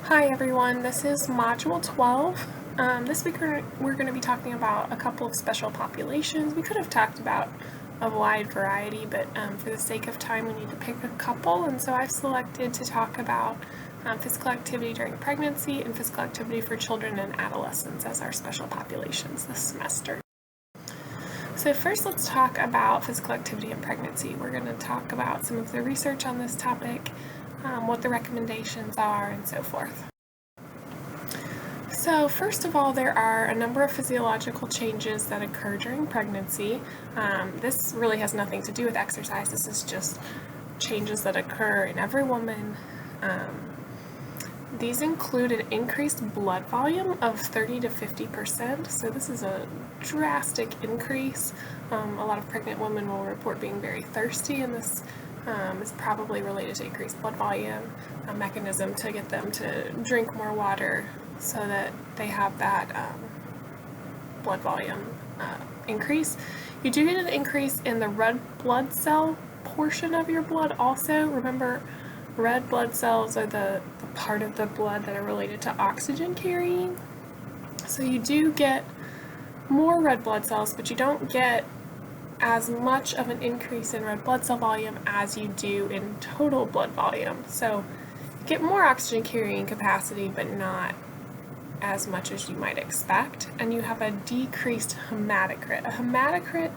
Hi everyone, this is Module 12. This week we're going to be talking about a couple of special populations. We could have talked about a wide variety, but for the sake of time we need to pick a couple, and so I've selected to talk about physical activity during pregnancy and physical activity for children and adolescents as our special populations this semester. So first let's talk about physical activity in pregnancy. We're going to talk about some of the research on this topic, what the recommendations are, and so forth. So first of all, there are a number of physiological changes that occur during pregnancy. This really has nothing to do with exercise. This is just changes that occur in every woman. These include an increased blood volume of 30 to 50%, so this is a drastic increase. A lot of pregnant women will report being very thirsty, and this is probably related to increased blood volume, a mechanism to get them to drink more water so that they have that blood volume increase. You do get an increase in the red blood cell portion of your blood also. Remember, red blood cells are the part of the blood that are related to oxygen carrying. So you do get more red blood cells, but you don't get as much of an increase in red blood cell volume as you do in total blood volume. So you get more oxygen carrying capacity, but not as much as you might expect, and you have a decreased hematocrit. A hematocrit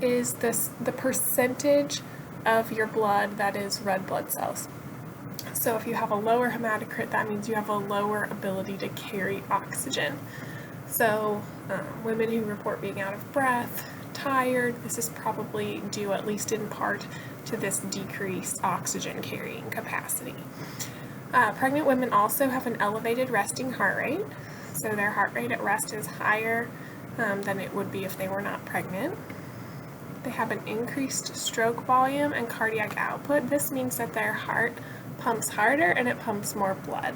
is the percentage of your blood that is red blood cells. So if you have a lower hematocrit, that means you have a lower ability to carry oxygen. So women who report being out of breath, tired, this is probably due, at least in part, to this decreased oxygen carrying capacity. Pregnant women also have an elevated resting heart rate, so their heart rate at rest is higher than it would be if they were not pregnant. They have an increased stroke volume and cardiac output. This means that their heart pumps harder and it pumps more blood.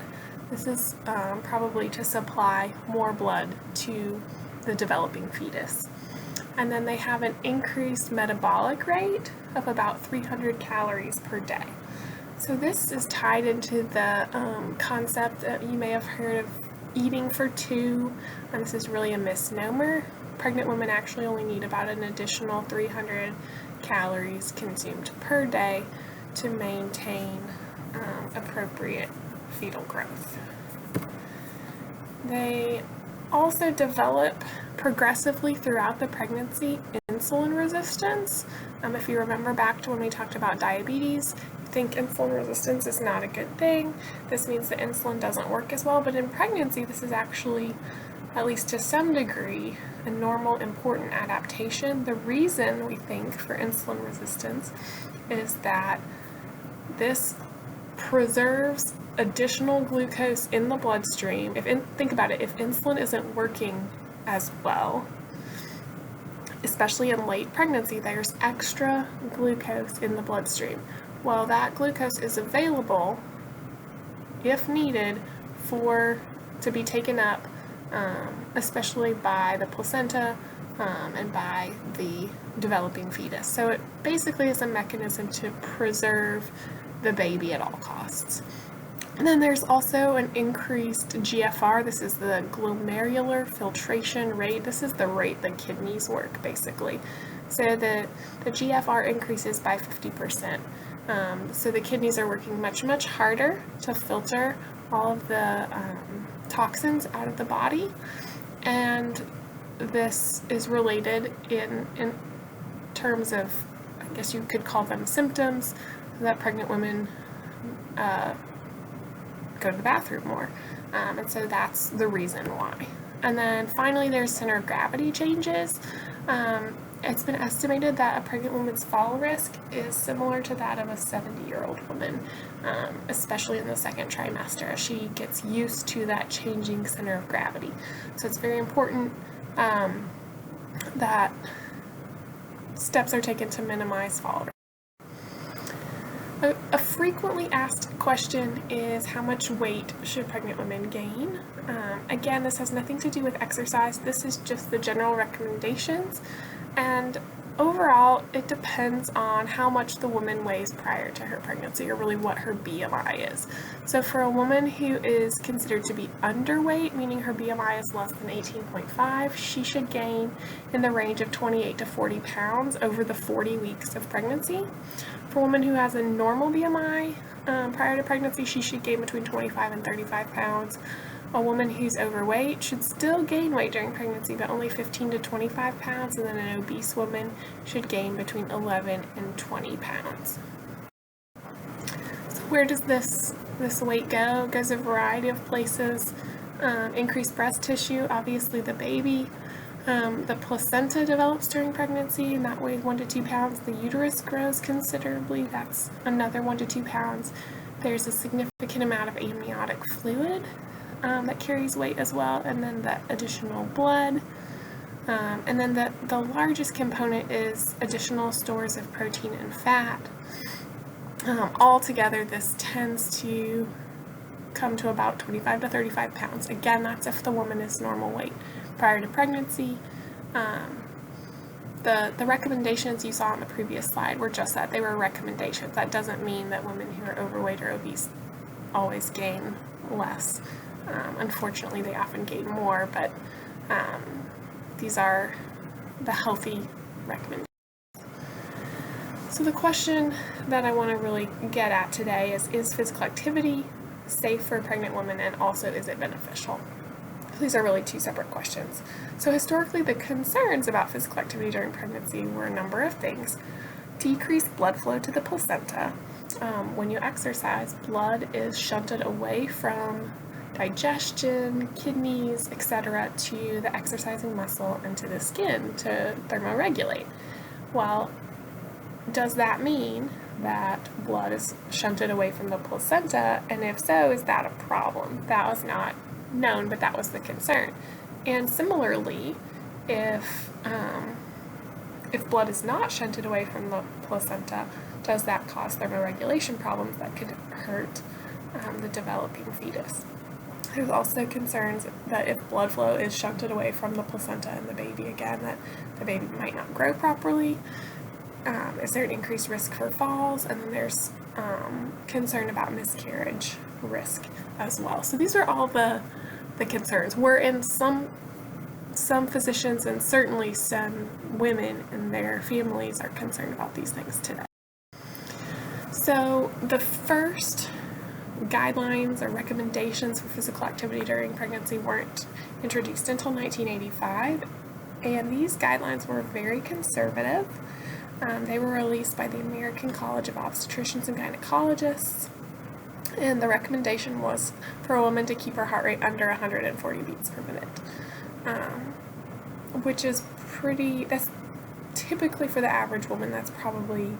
This is probably to supply more blood to the developing fetus. And then they have an increased metabolic rate of about 300 calories per day. So this is tied into the concept that you may have heard of eating for two, and this is really a misnomer. Pregnant women actually only need about an additional 300 calories consumed per day to maintain appropriate fetal growth. They also develop progressively throughout the pregnancy insulin resistance. If you remember back to when we talked about diabetes, you think insulin resistance is not a good thing. This means that insulin doesn't work as well, but in pregnancy this is actually, at least to some degree, a normal, important adaptation. The reason we think for insulin resistance is that this preserves additional glucose in the bloodstream. Think about it, if insulin isn't working as well, especially in late pregnancy, there's extra glucose in the bloodstream. Well, that glucose is available, if needed, to be taken up, especially by the placenta and by the developing fetus. So it basically is a mechanism to preserve the baby at all costs. And then there's also an increased GFR. This is the glomerular filtration rate. This is the rate the kidneys work, basically. So the GFR increases by 50%. So the kidneys are working much, much harder to filter all of the toxins out of the body. And this is related in terms of, I guess you could call them symptoms, that pregnant women go to the bathroom more. And so that's the reason why. And then finally, there's center of gravity changes. It's been estimated that a pregnant woman's fall risk is similar to that of a 70-year-old woman, especially in the second trimester, as she gets used to that changing center of gravity. So it's very important that steps are taken to minimize fall risk. A frequently asked question is, how much weight should pregnant women gain? Again, this has nothing to do with exercise. This is just the general recommendations. And overall, it depends on how much the woman weighs prior to her pregnancy, or really what her BMI is. So for a woman who is considered to be underweight, meaning her BMI is less than 18.5, she should gain in the range of 28 to 40 pounds over the 40 weeks of pregnancy. For a woman who has a normal BMI prior to pregnancy, she should gain between 25 and 35 pounds. A woman who's overweight should still gain weight during pregnancy, but only 15 to 25 pounds, and then an obese woman should gain between 11 and 20 pounds. So where does this weight go? It goes a variety of places. Increased breast tissue, obviously the baby. The placenta develops during pregnancy, and that weighs 1 to 2 pounds. The uterus grows considerably, that's another 1 to 2 pounds. There's a significant amount of amniotic fluid that carries weight as well, and then the additional blood. And then the largest component is additional stores of protein and fat. Altogether, this tends to come to about 25 to 35 pounds. Again, that's if the woman is normal weight prior to pregnancy. The recommendations you saw on the previous slide were just that. They were recommendations. That doesn't mean that women who are overweight or obese always gain less. Unfortunately, they often gain more, but these are the healthy recommendations. So the question that I want to really get at today is physical activity safe for a pregnant woman, and also is it beneficial? These are really two separate questions. So historically, the concerns about physical activity during pregnancy were a number of things. Decreased blood flow to the placenta. When you exercise, blood is shunted away from digestion, kidneys, etc. to the exercising muscle and to the skin to thermoregulate. Well, does that mean that blood is shunted away from the placenta? And if so, is that a problem? That was not known, but that was the concern. And similarly, if blood is not shunted away from the placenta, does that cause thermoregulation problems that could hurt the developing fetus? There's also concerns that if blood flow is shunted away from the placenta and the baby, again, that the baby might not grow properly. Is there an increased risk for falls? And then there's concern about miscarriage risk as well. So these are all the concerns. Wherein some physicians and certainly some women and their families are concerned about these things today. So the first guidelines or recommendations for physical activity during pregnancy weren't introduced until 1985, and these guidelines were very conservative. They were released by the American College of Obstetricians and Gynecologists, and the recommendation was for a woman to keep her heart rate under 140 beats per minute, which is that's typically for the average woman, that's probably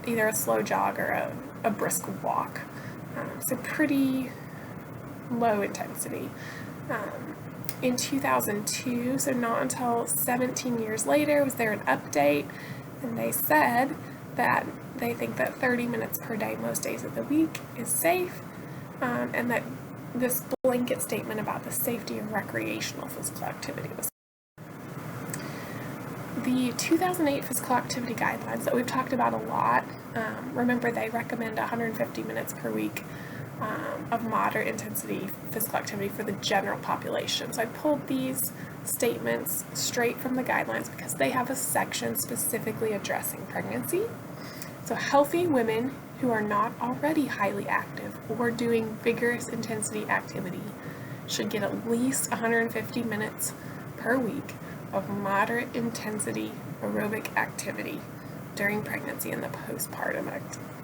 either a slow jog or a brisk walk. So pretty low intensity. In 2002, so not until 17 years later, was there an update, and they said that they think that 30 minutes per day most days of the week is safe, and that this blanket statement about the safety of recreational physical activity was. The 2008 physical activity guidelines that we've talked about a lot, remember they recommend 150 minutes per week of moderate intensity physical activity for the general population. So I pulled these statements straight from the guidelines because they have a section specifically addressing pregnancy. So healthy women who are not already highly active or doing vigorous intensity activity should get at least 150 minutes per week of moderate intensity aerobic activity during pregnancy and the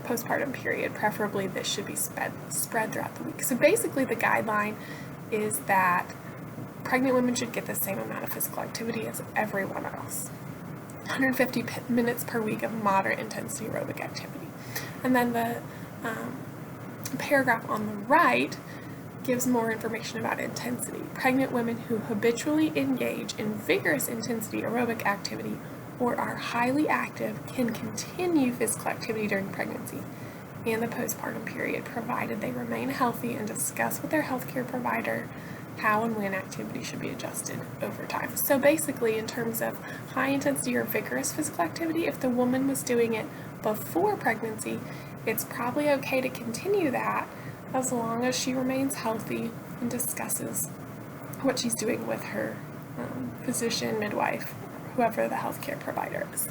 postpartum period. Preferably this should be spread throughout the week. So basically the guideline is that pregnant women should get the same amount of physical activity as everyone else. 150 minutes per week of moderate intensity aerobic activity. And then the paragraph on the right gives more information about intensity. Pregnant women who habitually engage in vigorous intensity aerobic activity or are highly active can continue physical activity during pregnancy and the postpartum period, provided they remain healthy and discuss with their healthcare provider how and when activity should be adjusted over time. So basically, in terms of high intensity or vigorous physical activity, if the woman was doing it before pregnancy, it's probably okay to continue that as long as she remains healthy and discusses what she's doing with her physician, midwife, whoever the healthcare provider is.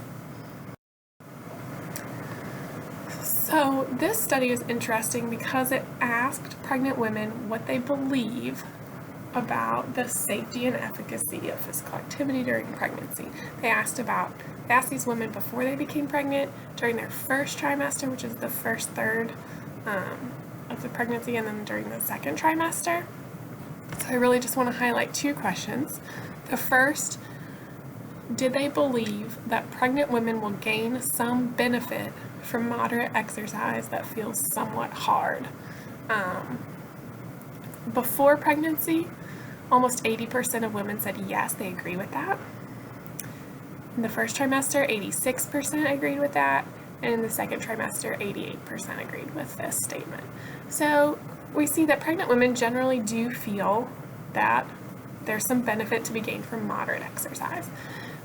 So this study is interesting because it asked pregnant women what they believe about the safety and efficacy of physical activity during pregnancy. They asked these women before they became pregnant, during their first trimester, which is the first third of the pregnancy, and then during the second trimester. So I really just want to highlight two questions. The first, did they believe that pregnant women will gain some benefit from moderate exercise that feels somewhat hard? Before pregnancy, almost 80% of women said yes, they agree with that. In the first trimester, 86% agreed with that, and in the second trimester, 88% agreed with this statement. So we see that pregnant women generally do feel that there's some benefit to be gained from moderate exercise.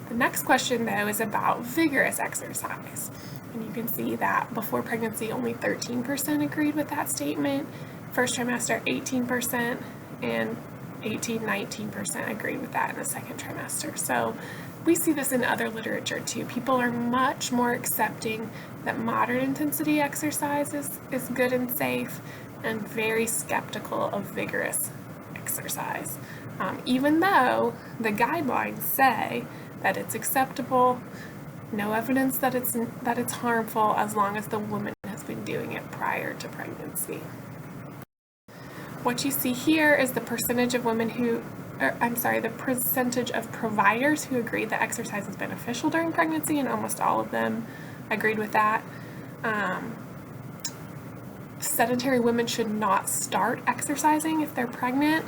The next question, though, is about vigorous exercise. And you can see that before pregnancy, only 13% agreed with that statement. First trimester, 18%, and 19% agreed with that in the second trimester. So we see this in other literature too. People are much more accepting that moderate intensity exercise is good and safe, and very skeptical of vigorous exercise. Even though the guidelines say that it's acceptable, no evidence that it's harmful as long as the woman has been doing it prior to pregnancy. What you see here is the percentage of women the percentage of providers who agreed that exercise is beneficial during pregnancy, and almost all of them agreed with that. Sedentary women should not start exercising if they're pregnant,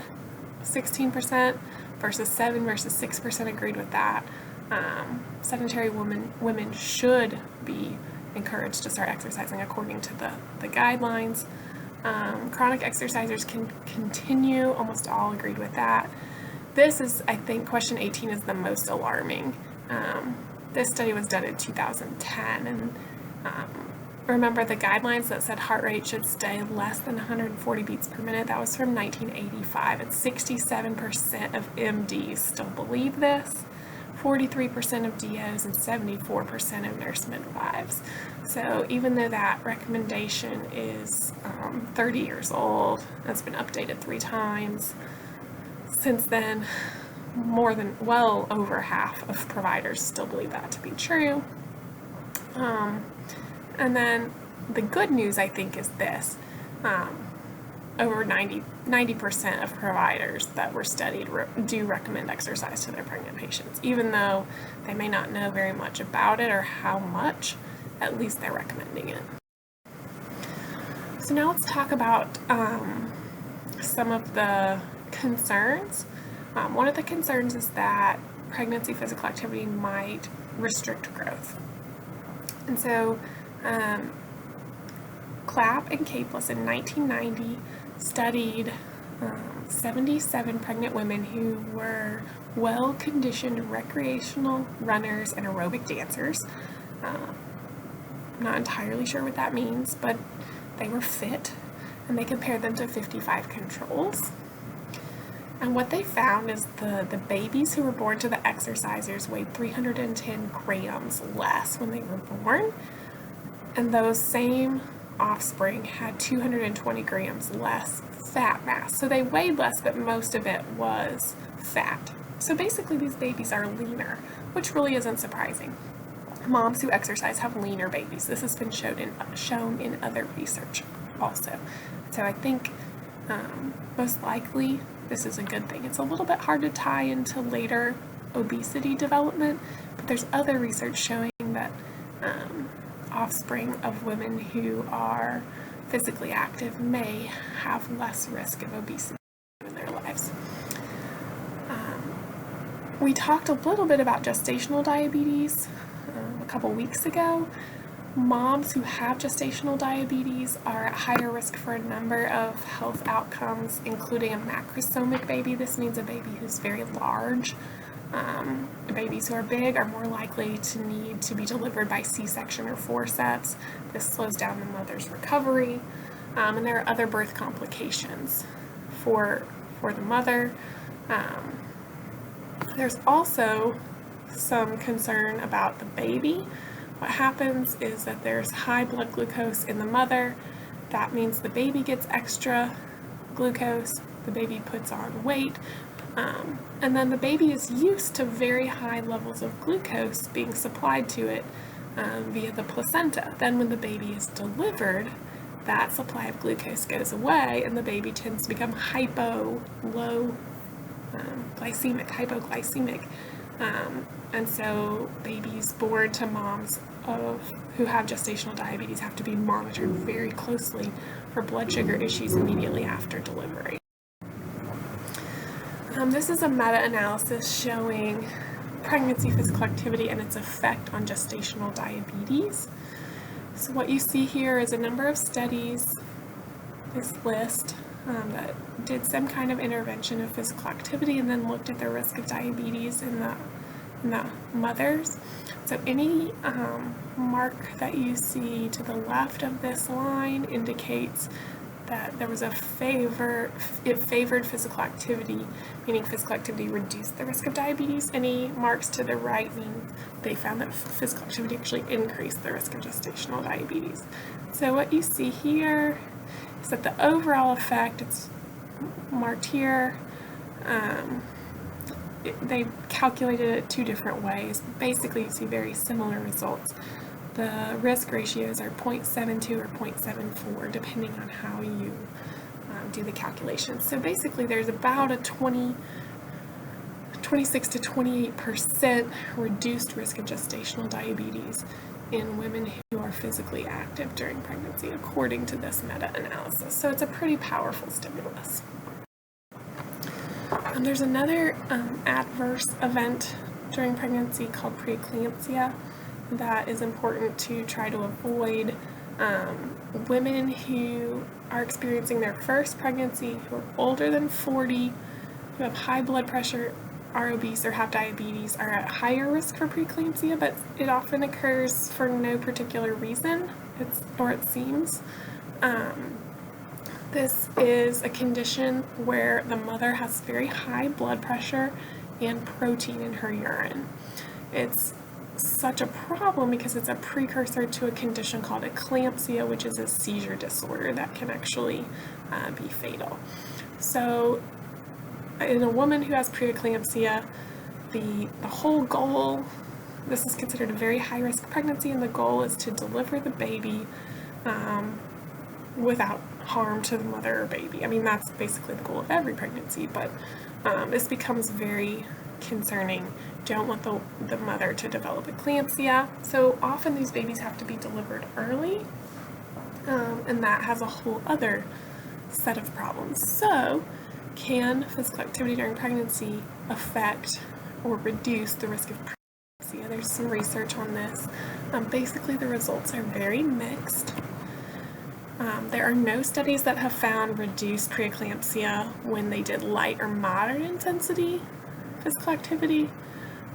16% versus 7 versus 6% agreed with that. Sedentary women should be encouraged to start exercising according to the guidelines. Chronic exercisers can continue, almost all agreed with that. This is, I think, question 18 is the most alarming. This study was done in 2010, and remember the guidelines that said heart rate should stay less than 140 beats per minute. That was from 1985, and 67% of MDs still believe this, 43% of DOs, and 74% of nurse midwives. So even though that recommendation is 30 years old, it's been updated 3 times since then, well over half of providers still believe that to be true. And then the good news, I think, is this. Over 90% of providers that were studied do recommend exercise to their pregnant patients. Even though they may not know very much about it or how much, at least they're recommending it. So now let's talk about some of the concerns. One of the concerns is that pregnancy physical activity might restrict growth. And so Clapp and Capeless in 1990 studied 77 pregnant women who were well-conditioned recreational runners and aerobic dancers. I'm not entirely sure what that means, but they were fit, and they compared them to 55 controls. And what they found is the babies who were born to the exercisers weighed 310 grams less when they were born, and those same offspring had 220 grams less fat mass. So they weighed less, but most of it was fat. So basically these babies are leaner, which really isn't surprising. Moms who exercise have leaner babies. This has been shown in other research also. So I think most likely this is a good thing. It's a little bit hard to tie into later obesity development, but there's other research showing that offspring of women who are physically active may have less risk of obesity in their lives. We talked a little bit about gestational diabetes a couple weeks ago. Moms who have gestational diabetes are at higher risk for a number of health outcomes, including a macrosomic baby. This means a baby who's very large. Babies who are big are more likely to need to be delivered by C-section or forceps. This slows down the mother's recovery. And there are other birth complications for the mother. There's also some concern about the baby. What happens is that there's high blood glucose in the mother. That means the baby gets extra glucose, the baby puts on weight, and then the baby is used to very high levels of glucose being supplied to it via the placenta. Then when the baby is delivered, that supply of glucose goes away and the baby tends to become hypoglycemic. And so babies born to moms who have gestational diabetes have to be monitored very closely for blood sugar issues immediately after delivery. This is a meta-analysis showing pregnancy physical activity and its effect on gestational diabetes. So what you see here is a number of studies, this list, that did some kind of intervention of physical activity and then looked at the risk of diabetes in the mothers. So any mark that you see to the left of this line indicates that there was it favored physical activity, meaning physical activity reduced the risk of diabetes. Any marks to the right mean they found that physical activity actually increased the risk of gestational diabetes. So what you see here is that the overall effect, it's marked here, they calculated it 2 different ways. Basically, you see very similar results. The risk ratios are 0.72 or 0.74, depending on how you do the calculations. So basically, there's about a 26 to 28% reduced risk of gestational diabetes in women who are physically active during pregnancy, according to this meta-analysis. So it's a pretty powerful stimulus. There's another adverse event during pregnancy called preeclampsia that is important to try to avoid. Women who are experiencing their first pregnancy, who are older than 40, who have high blood pressure, are obese, or have diabetes are at higher risk for preeclampsia, but it often occurs for no particular reason, it seems. This is a condition where the mother has very high blood pressure and protein in her urine. It's such a problem because it's a precursor to a condition called eclampsia, which is a seizure disorder that can actually be fatal. So in a woman who has preeclampsia, the whole goal, this is considered a very high-risk pregnancy, and the goal is to deliver the baby without harm to the mother or baby. I mean, that's basically the goal of every pregnancy, but this becomes very concerning. Don't want the mother to develop eclampsia. So often these babies have to be delivered early, and that has a whole other set of problems. So can physical activity during pregnancy affect or reduce the risk of preeclampsia? There's some research on this. Basically, the results are very mixed. There are no studies that have found reduced preeclampsia when they did light or moderate intensity physical activity.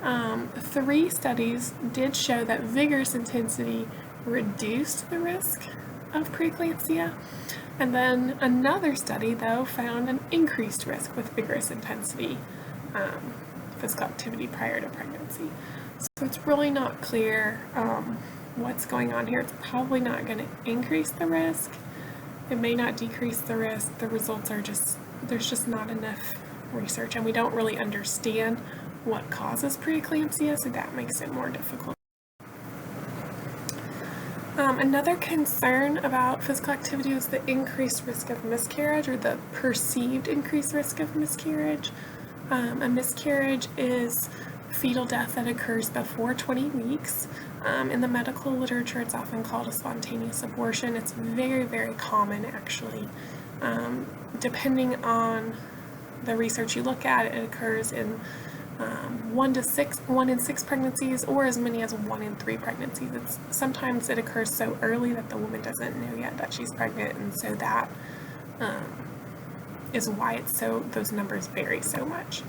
3 studies did show that vigorous intensity reduced the risk of preeclampsia, and then another study, though, found an increased risk with vigorous intensity physical activity prior to pregnancy. So it's really not clear what's going on here. It's probably not going to increase the risk. It may not decrease the risk. The results are there's just not enough research, and we don't really understand what causes preeclampsia, so that makes it more difficult. Another concern about physical activity is the increased risk of miscarriage, or the perceived increased risk of miscarriage. A miscarriage is fetal death that occurs before 20 weeks. In the medical literature, it's often called a spontaneous abortion. It's very, very common, actually. Depending on the research you look at, it occurs in 1 in 6 pregnancies, or as many as 1 in 3 pregnancies. Sometimes it occurs so early that the woman doesn't know yet that she's pregnant, and so that is why those numbers vary so much.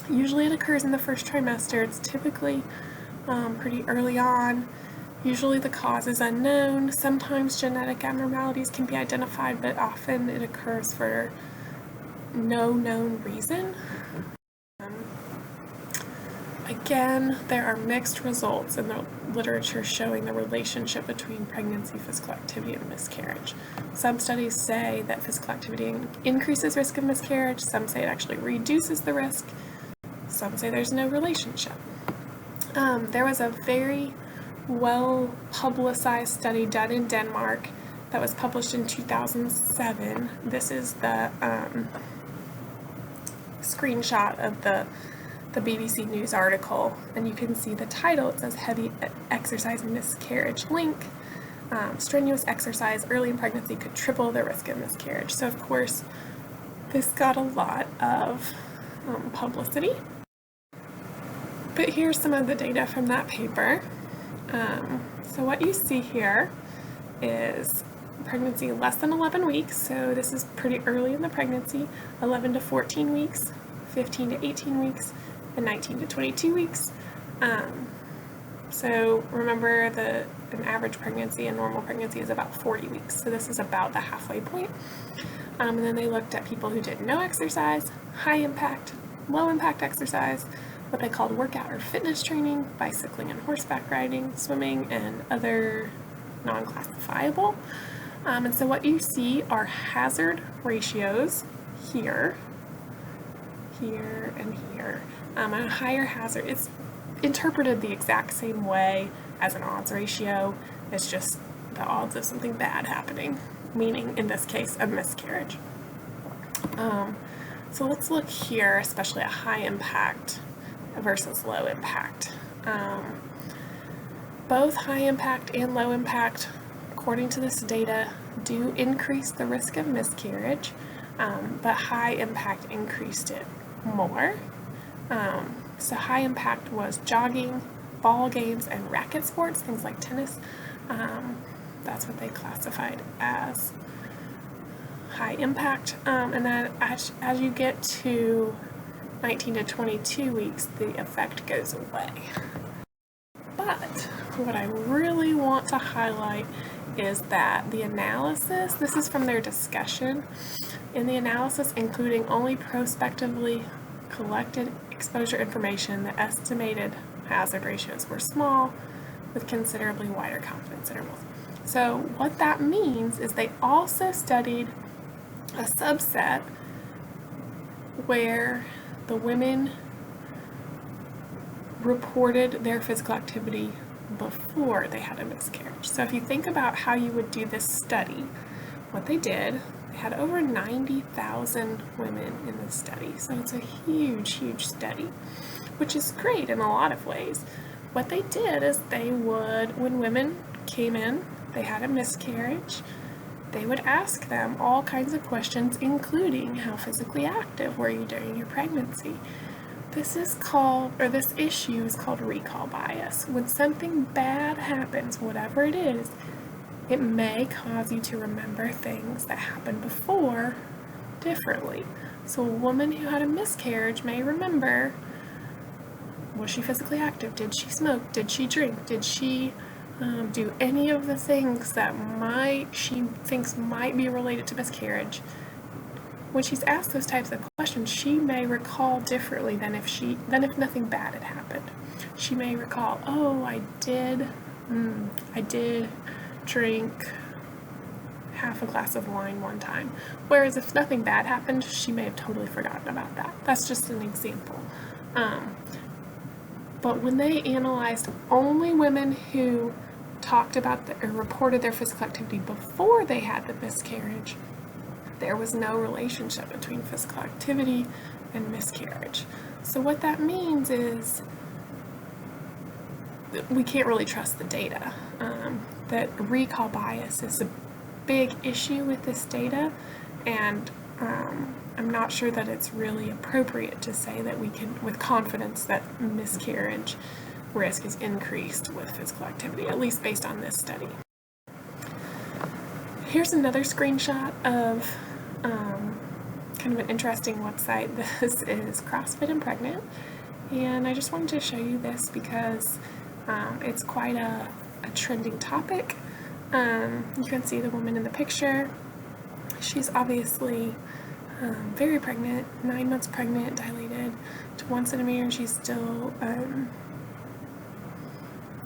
Usually it occurs in the first trimester. It's typically pretty early on. Usually the cause is unknown. Sometimes genetic abnormalities can be identified, but often it occurs for no known reason. Again, there are mixed results in the literature showing the relationship between pregnancy, physical activity, and miscarriage. Some studies say that physical activity increases risk of miscarriage. Some say it actually reduces the risk. Some say there's no relationship. There was a very well-publicized study done in Denmark that was published in 2007. This is the screenshot of the BBC News article, and you can see the title. It says heavy exercise miscarriage link. Strenuous exercise early in pregnancy could triple the risk of miscarriage. So of course this got a lot of publicity, but here's some of the data from that paper. So what you see here is pregnancy less than 11 weeks, so this is pretty early in the pregnancy, 11 to 14 weeks, 15 to 18 weeks, and 19 to 22 weeks. So remember an average pregnancy, a normal pregnancy is about 40 weeks, so this is about the halfway point. And then they looked at people who did no exercise, high impact, low impact exercise, what they called workout or fitness training, bicycling and horseback riding, swimming, and other non-classifiable. And so what you see are hazard ratios here, here, and here. A higher hazard, it's interpreted the exact same way as an odds ratio. It's just the odds of something bad happening, meaning in this case a miscarriage. So let's look here, especially at high impact versus low impact. Both high impact and low impact, according to this data, do increase the risk of miscarriage, but high impact increased it more. So high impact was jogging, ball games, and racket sports, things like tennis. That's what they classified as high impact. And then as you get to 19 to 22 weeks, the effect goes away. But what I really want to highlight is that the analysis, this is from their discussion, in the analysis including only prospectively collected exposure information, the estimated hazard ratios were small with considerably wider confidence intervals. So what that means is they also studied a subset where the women reported their physical activity before they had a miscarriage. So if you think about how you would do this study, what they did, they had over 90,000 women in this study. So it's a huge, huge study, which is great in a lot of ways. What they did is they would, when women came in, they had a miscarriage, they would ask them all kinds of questions, including how physically active were you during your pregnancy. This issue is called recall bias. When something bad happens, whatever it is, it may cause you to remember things that happened before differently. So a woman who had a miscarriage may remember, was she physically active? Did she smoke? Did she drink? Did she do any of the things that she thinks might be related to miscarriage? When she's asked those types of questions, she may recall differently than if nothing bad had happened. She may recall, oh, I did drink half a glass of wine one time. Whereas if nothing bad happened, she may have totally forgotten about that. That's just an example. But when they analyzed only women who talked about or reported their physical activity before they had the miscarriage, there was no relationship between physical activity and miscarriage. So what that means is we can't really trust the data. That recall bias is a big issue with this data, and I'm not sure that it's really appropriate to say that we can, with confidence, that miscarriage risk is increased with physical activity, at least based on this study. Here's another screenshot of kind of an interesting website. This is CrossFit and Pregnant, and I just wanted to show you this because it's quite a trending topic. You can see the woman in the picture. She's obviously very pregnant, 9 months pregnant, dilated to 1 centimeter, and she's still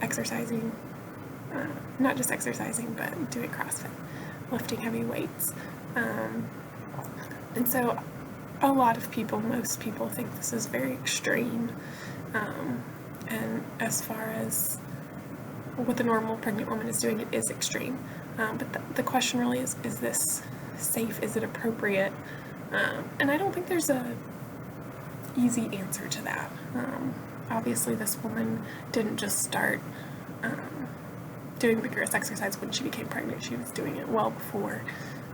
exercising, not just exercising, but doing CrossFit, lifting heavy weights. And so a lot of people, most people think this is very extreme. And as far as what the normal pregnant woman is doing, it is extreme. But the question really is this safe? Is it appropriate? And I don't think there's a easy answer to that. Obviously, this woman didn't just start doing vigorous exercise when she became pregnant. She was doing it well before.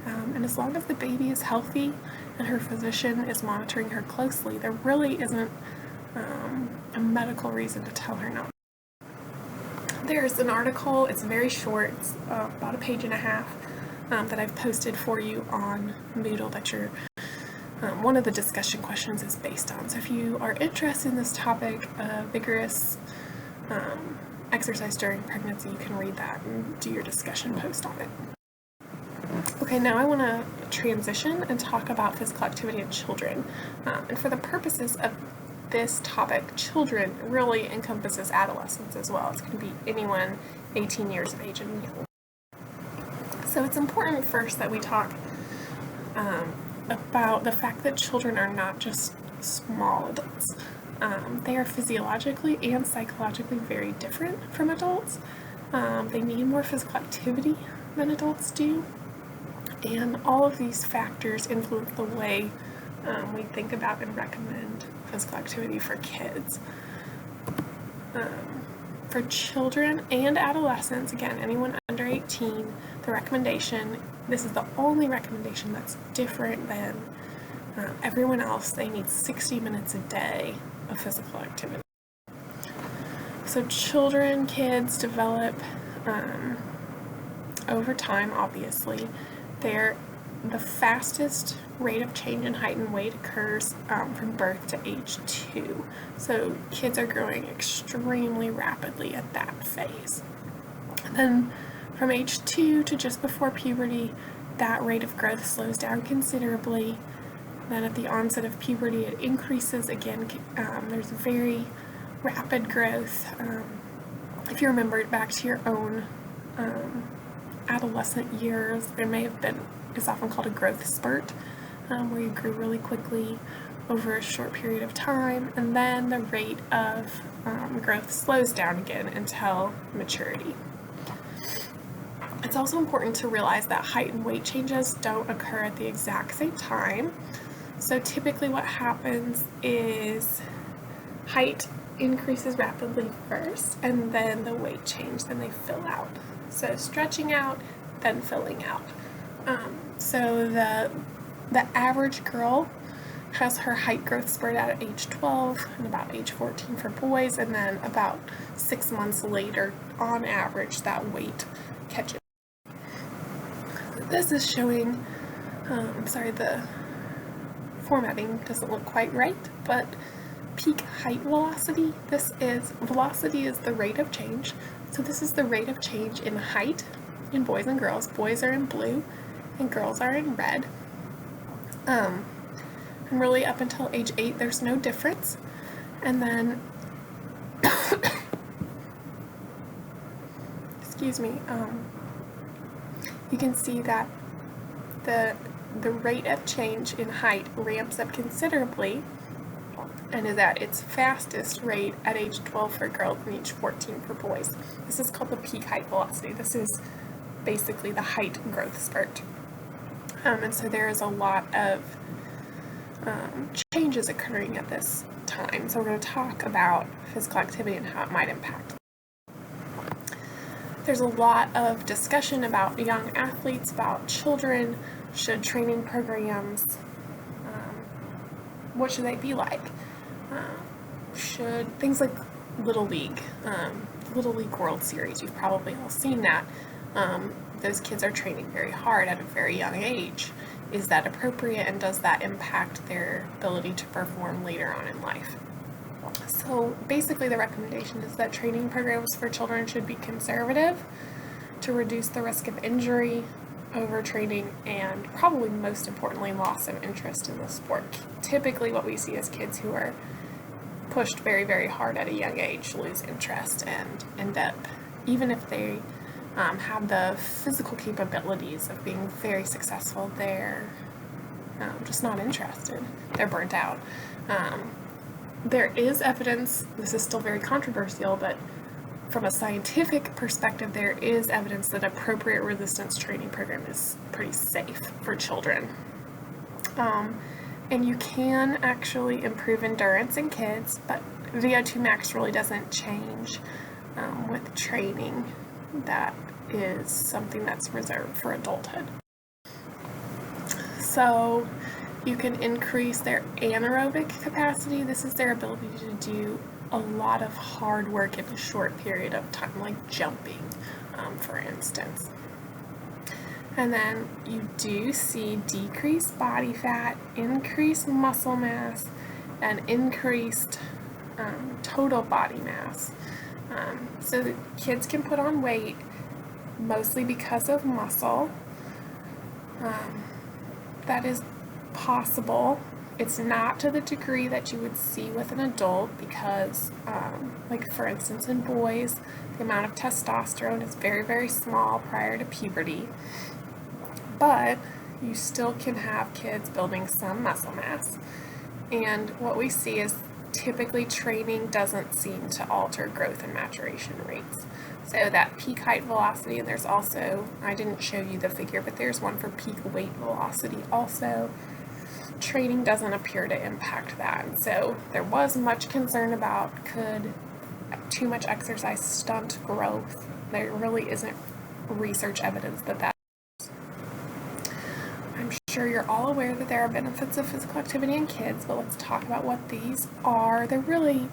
And as long as the baby is healthy and her physician is monitoring her closely, there really isn't a medical reason to tell her not. There's an article, it's very short, it's about a page and a half, that I've posted for you on Moodle that one of the discussion questions is based on. So if you are interested in this topic of vigorous exercise during pregnancy, you can read that and do your discussion post on it. Okay, now I want to transition and talk about physical activity in children. And for the purposes of this topic, children really encompasses adolescents as well. It's going to be anyone 18 years of age and younger. So it's important first that we talk about the fact that children are not just small adults. They are physiologically and psychologically very different from adults. They need more physical activity than adults do. And all of these factors influence the way we think about and recommend physical activity for kids. For children and adolescents, again, anyone under 18, the recommendation, this is the only recommendation that's different than everyone else. They need 60 minutes a day of physical activity. So kids develop over time, obviously. The fastest rate of change in height and weight occurs from birth to age 2. So kids are growing extremely rapidly at that phase. And then from age 2 to just before puberty, that rate of growth slows down considerably. Then at the onset of puberty, it increases again. There's very rapid growth. If you remember back to your own adolescent years, there may have been, it's often called a growth spurt, where you grew really quickly over a short period of time, and then the rate of growth slows down again until maturity. It's also important to realize that height and weight changes don't occur at the exact same time. So typically what happens is height increases rapidly first, and then the weight change, then they fill out. So stretching out, then filling out. So the average girl has her height growth spurt out at age 12 and about age 14 for boys, and then about 6 months later, on average, that weight catches. This is showing, the formatting doesn't look quite right, but peak height velocity. Velocity is the rate of change. So this is the rate of change in height in boys and girls. Boys are in blue and girls are in red. And really up until age 8, there's no difference. And then, excuse me, you can see that the rate of change in height ramps up considerably and is at its fastest rate at age 12 for girls and age 14 for boys. This is called the peak height velocity. This is basically the height growth spurt. And so there is a lot of changes occurring at this time. So we're going to talk about physical activity and how it might impact. There's a lot of discussion about young athletes, about children. Should training programs, what should they be like? Should things like Little League World Series, you've probably all seen that. Those kids are training very hard at a very young age. Is that appropriate, and does that impact their ability to perform later on in life? So basically the recommendation is that training programs for children should be conservative to reduce the risk of injury, overtraining, and probably most importantly, loss of interest in the sport. Typically what we see is kids who are pushed very, very hard at a young age lose interest and end up, even if they have the physical capabilities of being very successful, they're just not interested. They're burnt out. There is evidence, this is still very controversial, but from a scientific perspective, there is evidence that appropriate resistance training program is pretty safe for children. And you can actually improve endurance in kids, but VO2 max really doesn't change with training. That is something that's reserved for adulthood. So you can increase their anaerobic capacity. This is their ability to do a lot of hard work in a short period of time, like jumping, for instance. And then you do see decreased body fat, increased muscle mass, and increased total body mass. So the kids can put on weight mostly because of muscle. That is possible. It's not to the degree that you would see with an adult because, like for instance in boys, the amount of testosterone is very, very small prior to puberty. But you still can have kids building some muscle mass. And what we see is typically training doesn't seem to alter growth and maturation rates. So that peak height velocity, and there's also, I didn't show you the figure, but there's one for peak weight velocity also. Training doesn't appear to impact that. And so there was much concern about could too much exercise stunt growth. There really isn't research evidence that I'm sure you're all aware that there are benefits of physical activity in kids, but let's talk about what these are. They're really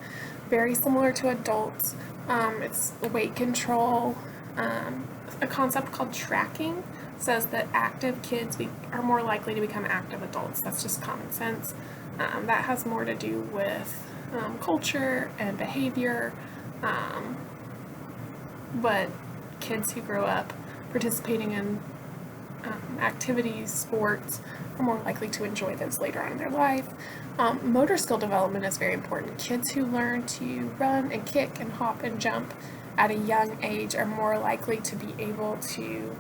very similar to adults. It's weight control. A concept called tracking says that active kids are more likely to become active adults. That's just common sense. That has more to do with culture and behavior, but kids who grow up participating in activities, sports, are more likely to enjoy those later on in their life. Motor skill development is very important. Kids who learn to run and kick and hop and jump at a young age are more likely to be able to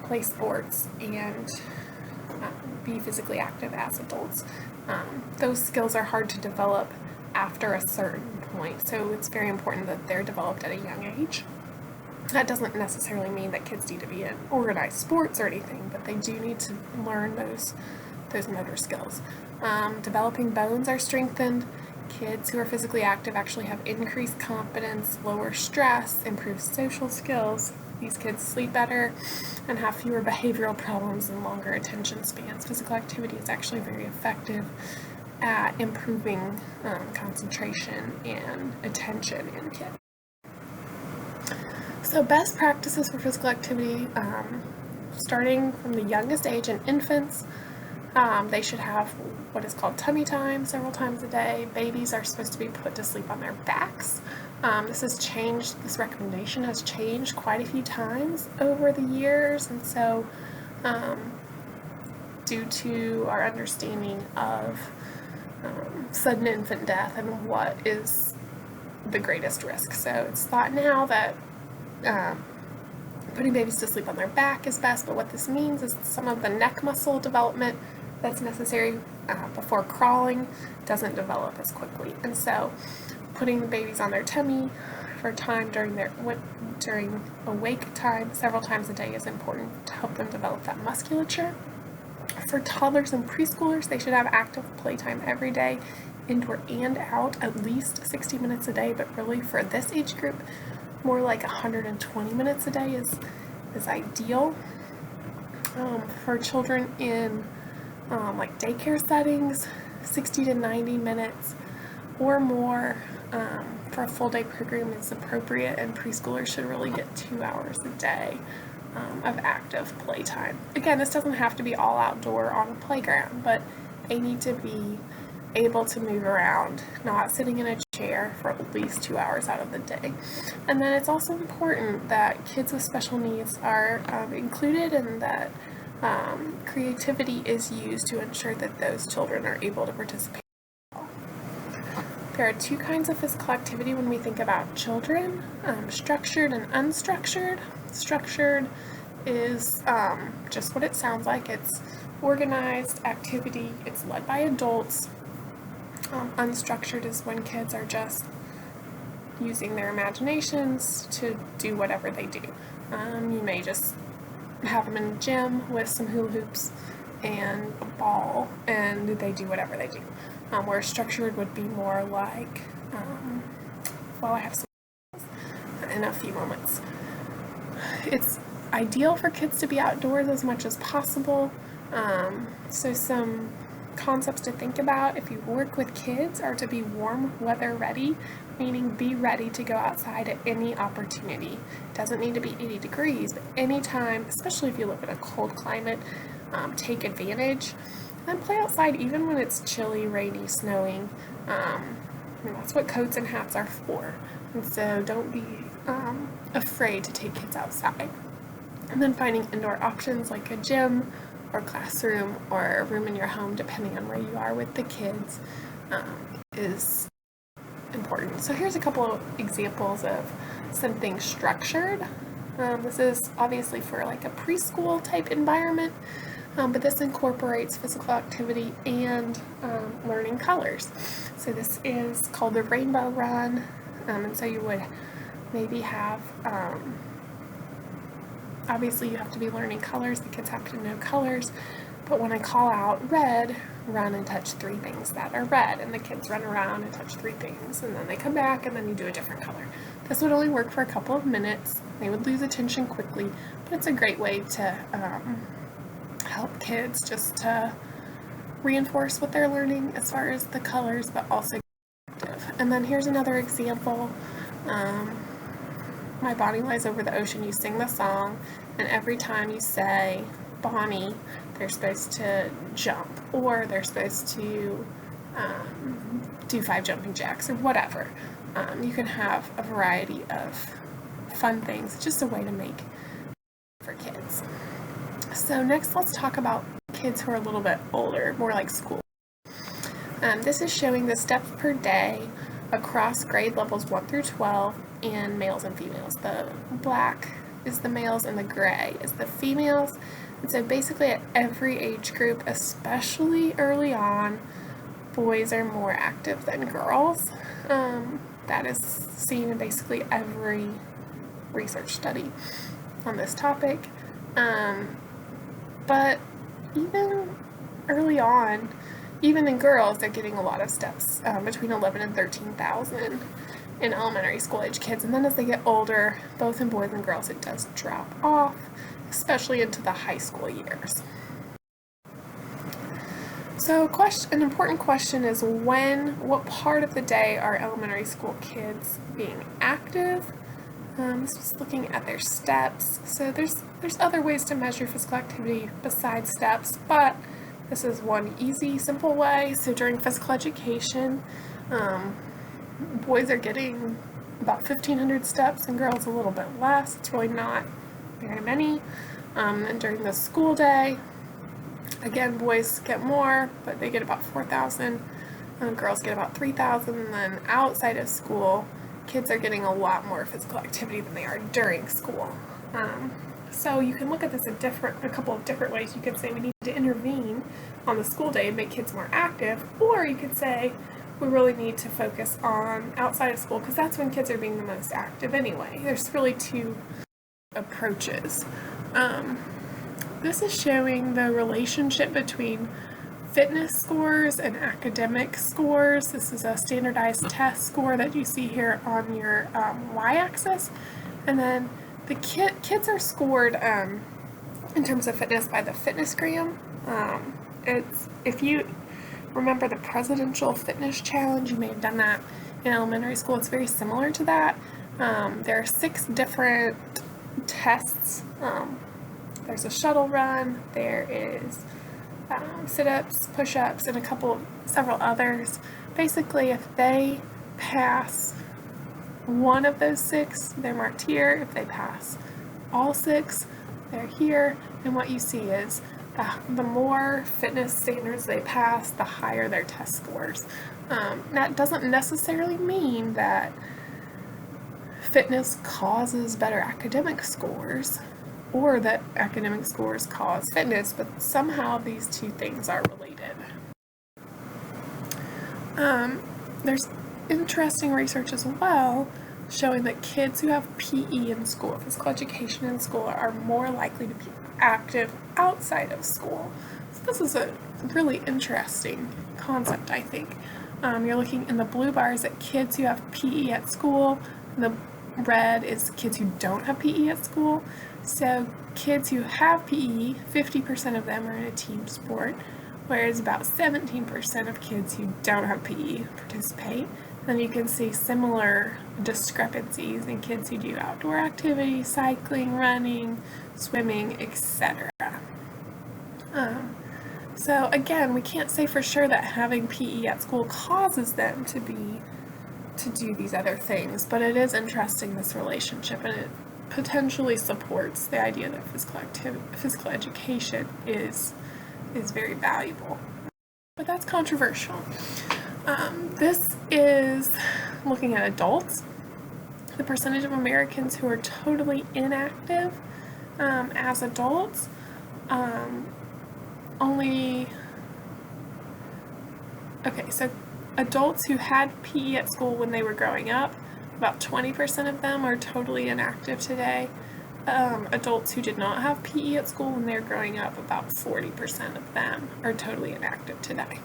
play sports and be physically active as adults. Those skills are hard to develop after a certain point, so it's very important that they're developed at a young age. That doesn't necessarily mean that kids need to be in organized sports or anything, but they do need to learn those motor skills. Developing bones are strengthened. Kids who are physically active actually have increased confidence, lower stress, improved social skills. These kids sleep better and have fewer behavioral problems and longer attention spans. Physical activity is actually very effective at improving concentration and attention in kids. So best practices for physical activity, starting from the youngest age in infants, they should have what is called tummy time several times a day. Babies are supposed to be put to sleep on their backs. This recommendation has changed quite a few times over the years, and so due to our understanding of sudden infant death and what is the greatest risk. So it's thought now that putting babies to sleep on their back is best, but what this means is some of the neck muscle development that's necessary before crawling doesn't develop as quickly. And so putting the babies on their tummy for time during awake time several times a day is important to help them develop that musculature. For toddlers and preschoolers, they should have active playtime every day, indoor and out, at least 60 minutes a day, but really for this age group, more like 120 minutes a day is ideal. For children in like daycare settings, 60 to 90 minutes or more for a full day program is appropriate, and preschoolers should really get 2 hours a day of active playtime. Again, this doesn't have to be all outdoor on a playground, but they need to be able to move around, not sitting in a chair for at least 2 hours out of the day. And then it's also important that kids with special needs are included, and that creativity is used to ensure that those children are able to participate. There are two kinds of physical activity when we think about children, structured and unstructured. Structured is just what it sounds like. It's organized activity. It's led by adults. Unstructured is when kids are just using their imaginations to do whatever they do. You may just have them in a gym with some hula hoops and a ball, and they do whatever they do. Where structured would be more like, I have some in a few moments. It's ideal for kids to be outdoors as much as possible. So some concepts to think about if you work with kids are to be warm weather ready, meaning be ready to go outside at any opportunity. It doesn't need to be 80 degrees, but anytime, especially if you live in a cold climate, take advantage. And play outside even when it's chilly, rainy, snowing. That's what coats and hats are for. And so don't be afraid to take kids outside. And then finding indoor options like a gym or classroom or a room in your home, depending on where you are with the kids, is important. So here's a couple of examples of something structured. This is obviously for like a preschool type environment. But this incorporates physical activity and learning colors. So this is called the Rainbow Run, and so you would maybe have, obviously you have to be learning colors, the kids have to know colors, but when I call out red, run and touch 3 things that are red, and the kids run around and touch 3 things, and then they come back and then you do a different color. This would only work for a couple of minutes. They would lose attention quickly, but it's a great way to help kids just to reinforce what they're learning as far as the colors, but also active. And then here's another example. My Bonnie Lies Over the Ocean, you sing the song, and every time you say Bonnie, they're supposed to jump, or they're supposed to do 5 jumping jacks, or whatever. You can have a variety of fun things, just a way to make for kids. So next, let's talk about kids who are a little bit older, more like school. This is showing the steps per day across grade levels 1 through 12 in males and females. The black is the males and the gray is the females. And so basically at every age group, especially early on, boys are more active than girls. That is seen in basically every research study on this topic. But even early on, even in girls, they're getting a lot of steps, between 11 and 13,000 in elementary school age kids. And then as they get older, both in boys and girls, it does drop off, especially into the high school years. So an important question is what part of the day are elementary school kids being active? This was looking at their steps. So there's other ways to measure physical activity besides steps, but this is one easy, simple way. So during physical education, boys are getting about 1,500 steps and girls a little bit less. It's really not very many. And during the school day, again, boys get more, but they get about 4,000. Girls get about 3,000. And then outside of school, kids are getting a lot more physical activity than they are during school. So you can look at this a couple of different ways. You could say we need to intervene on the school day and make kids more active, or you could say we really need to focus on outside of school because that's when kids are being the most active anyway. There's really 2 approaches. This is showing the relationship between fitness scores and academic scores. This is a standardized test score that you see here on your y-axis. And then the kids are scored in terms of fitness by the Fitnessgram. If you remember the Presidential Fitness Challenge, you may have done that in elementary school. It's very similar to that. There are 6 different tests. There's a shuttle run, there is sit-ups, push-ups, and several others. Basically, if they pass one of those 6, they're marked here. If they pass all 6, they're here. And what you see is the more fitness standards they pass, the higher their test scores. That doesn't necessarily mean that fitness causes better academic scores, or that academic scores cause fitness, but somehow these two things are related. There's interesting research as well showing that kids who have PE in school, physical education in school, are more likely to be active outside of school. So this is a really interesting concept, I think. You're looking in the blue bars at kids who have PE at school, and the red is kids who don't have PE at school. So kids who have PE, 50% of them are in a team sport, whereas about 17% of kids who don't have PE participate. Then you can see similar discrepancies in kids who do outdoor activities, cycling, running, swimming, etc. So again, we can't say for sure that having PE at school causes them to do these other things, but it is interesting, this relationship, and it potentially supports the idea that physical education is very valuable. But that's controversial. This is looking at adults. The percentage of Americans who are totally inactive as adults, so adults who had PE at school when they were growing up, about 20% of them are totally inactive today. Adults who did not have PE at school when they were growing up, about 40% of them are totally inactive today.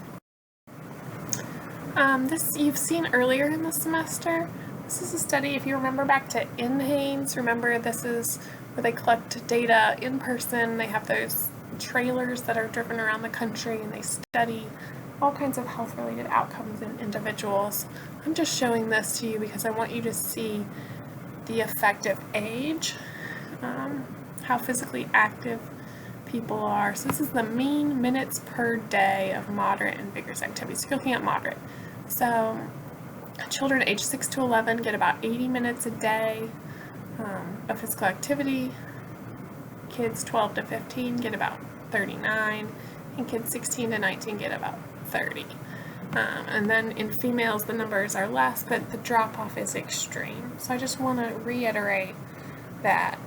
This you've seen earlier in the semester. This is a study, if you remember back to NHANES, remember this is where they collect data in person. They have those trailers that are driven around the country, and they study all kinds of health-related outcomes in individuals. I'm just showing this to you because I want you to see the effective age, how physically active people are. So this is the mean minutes per day of moderate and vigorous activities. So you're looking at moderate. So children aged 6 to 11 get about 80 minutes a day of physical activity. Kids 12 to 15 get about 39, and kids 16 to 19 get about 30. And then in females the numbers are less, but the drop-off is extreme. So I just want to reiterate that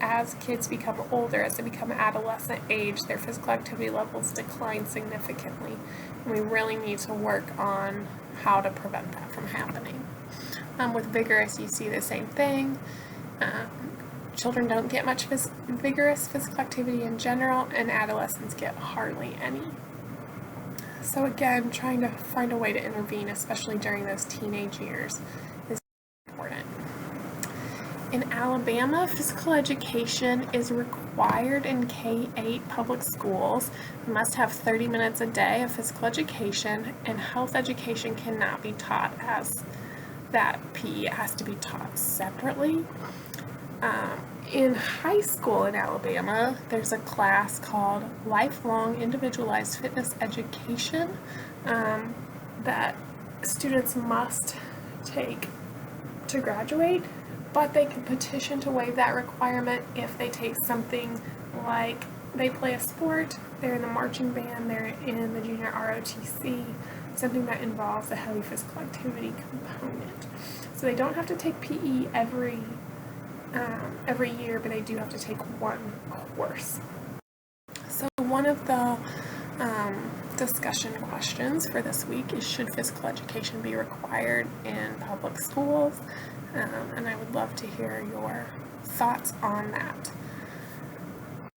as kids become older, as they become adolescent age, their physical activity levels decline significantly, and we really need to work on how to prevent that from happening. With vigorous, you see the same thing. Children don't get much vigorous physical activity in general, and adolescents get hardly any. So again, trying to find a way to intervene, especially during those teenage years, is important. In Alabama, physical education is required in K-8 public schools. You must have 30 minutes a day of physical education, and health education cannot be taught as that PE. It has to be taught separately. In high school in Alabama, there's a class called Lifelong Individualized Fitness Education that students must take to graduate, but they can petition to waive that requirement if they take something like they play a sport, they're in the marching band, they're in the junior ROTC, something that involves a heavy physical activity component. So they don't have to take PE every year, but they do have to take one course. So one of the discussion questions for this week is, should physical education be required in public schools? And I would love to hear your thoughts on that.